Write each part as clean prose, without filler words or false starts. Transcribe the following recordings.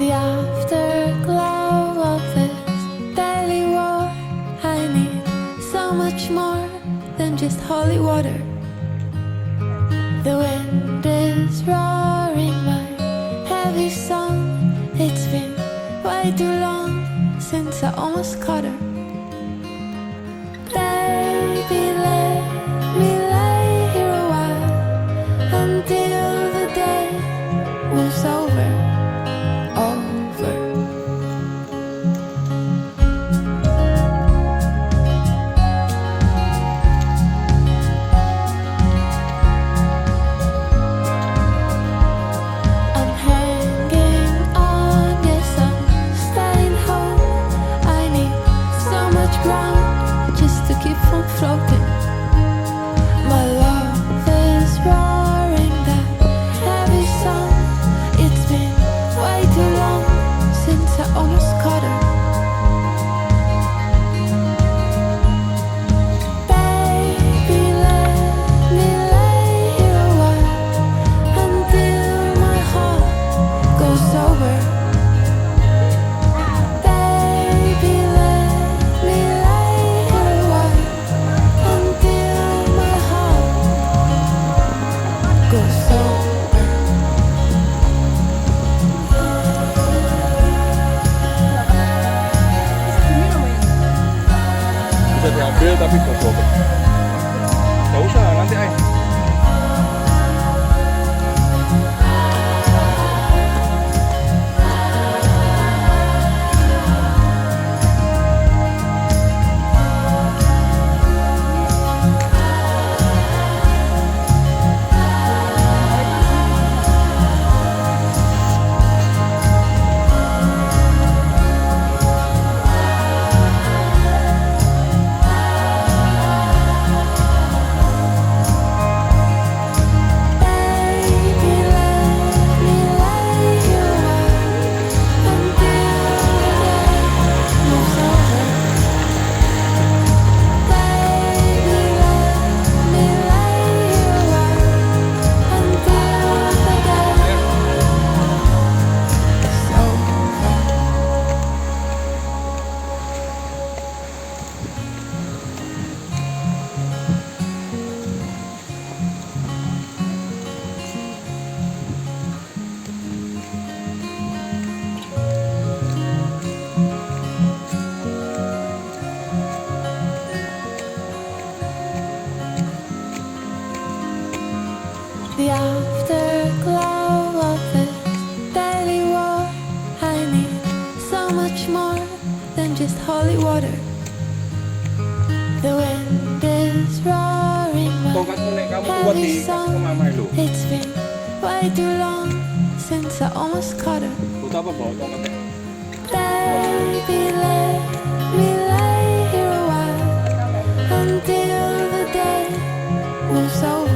The afterglow of this daily war. I need so much more than just holy water. The wind is roaring my heavy song. It's been way too long since I almost caught her. Baby, let me lay here a while until the day moves over. I'm hanging on, yes, I'm staying home. I need so much ground just to keep from floating. My love is roaring that heavy song. It's been way too long since I almost caught her. Baby, let me lay here a while until my heart goes sober. Baby, let me lay here a while until my heart goes sober. Bisa diambil tapi bobok. Gak usah nanti ay. Baby, let me lay here a while until the day moves over. Baby, let me lay here a while until the day is over. The afterglow of this daily war. I need so much more than just holy water. The wind is roaring my Tongkatmu nek kamu kuat heavy di song. mamai lu. It's been way too long since I almost caught her. Butuh apa bawa tongkatnya? Baby, let me lay here a while until the day moves over.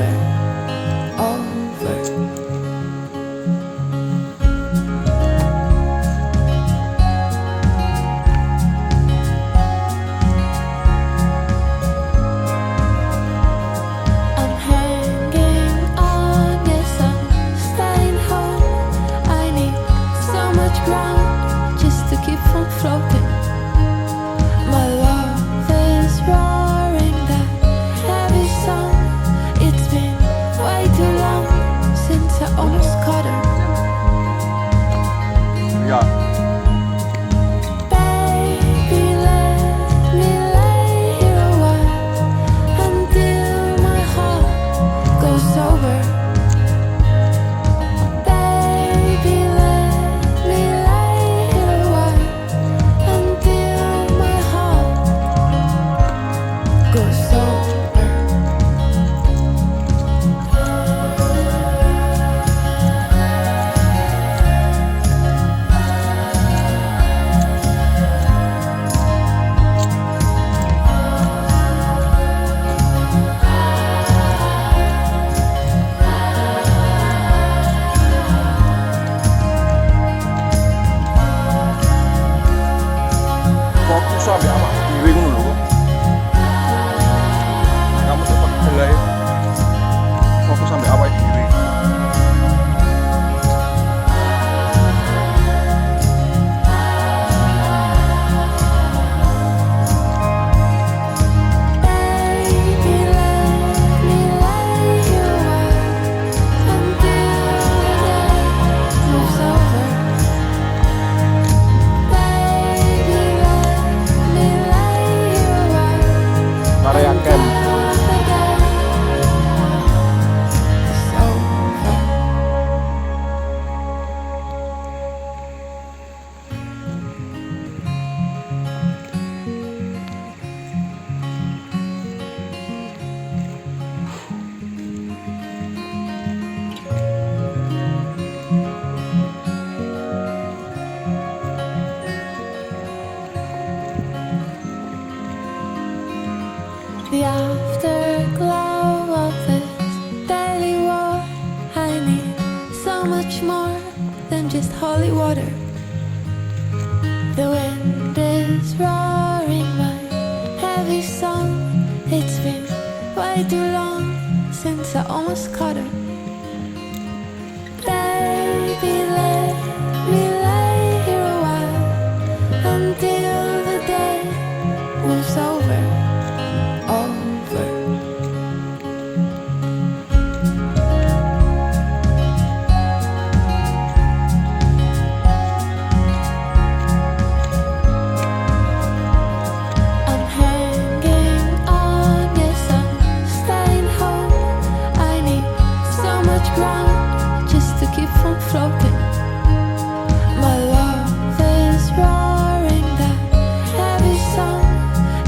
I'm hanging on, yes, I'm staying home. I need so much ground just to keep from floating. My love is roaring that heavy song. It's been much more than just holy water. The wind is roaring my heavy song. It's been way too long since I almost caught her. Baby, let me lay here a while until the day moves over. I'm hanging on, yes, I'm staying home. I need so much ground just to keep from floating. My love is roaring that heavy song.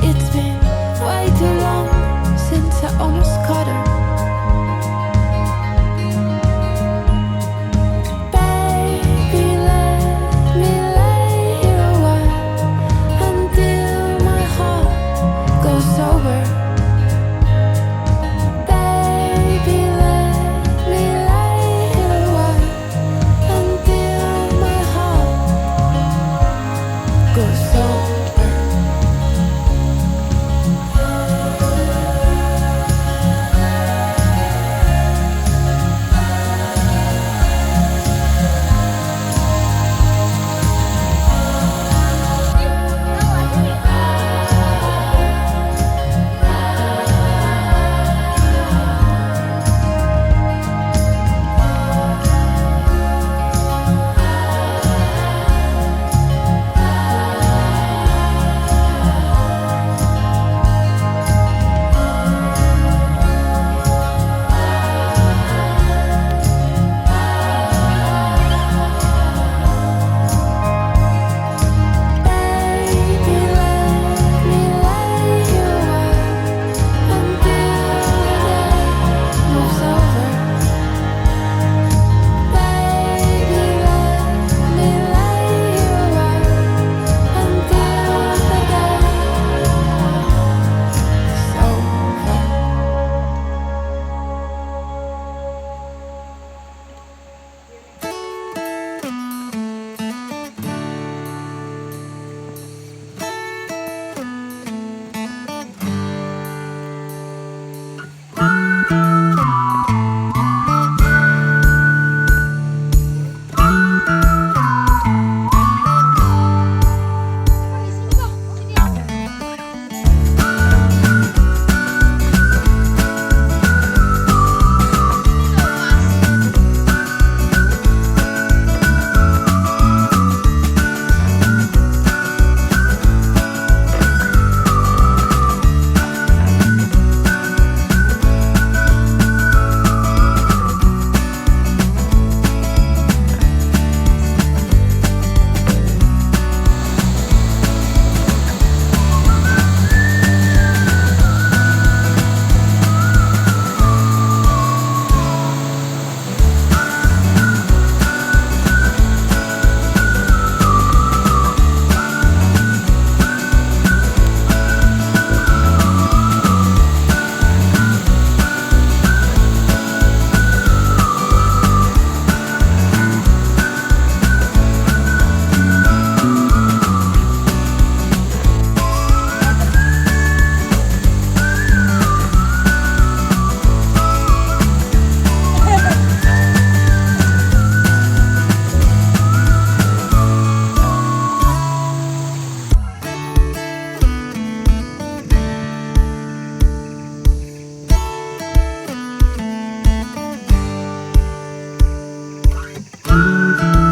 It's been way too long since I almost caught her. Baby, let me lay here a while until my heart goes sober. Baby, let me lay here a while until my heart goes sober. Baby, let me lay here a while until the day moves over. Baby, let me lay here a while until the the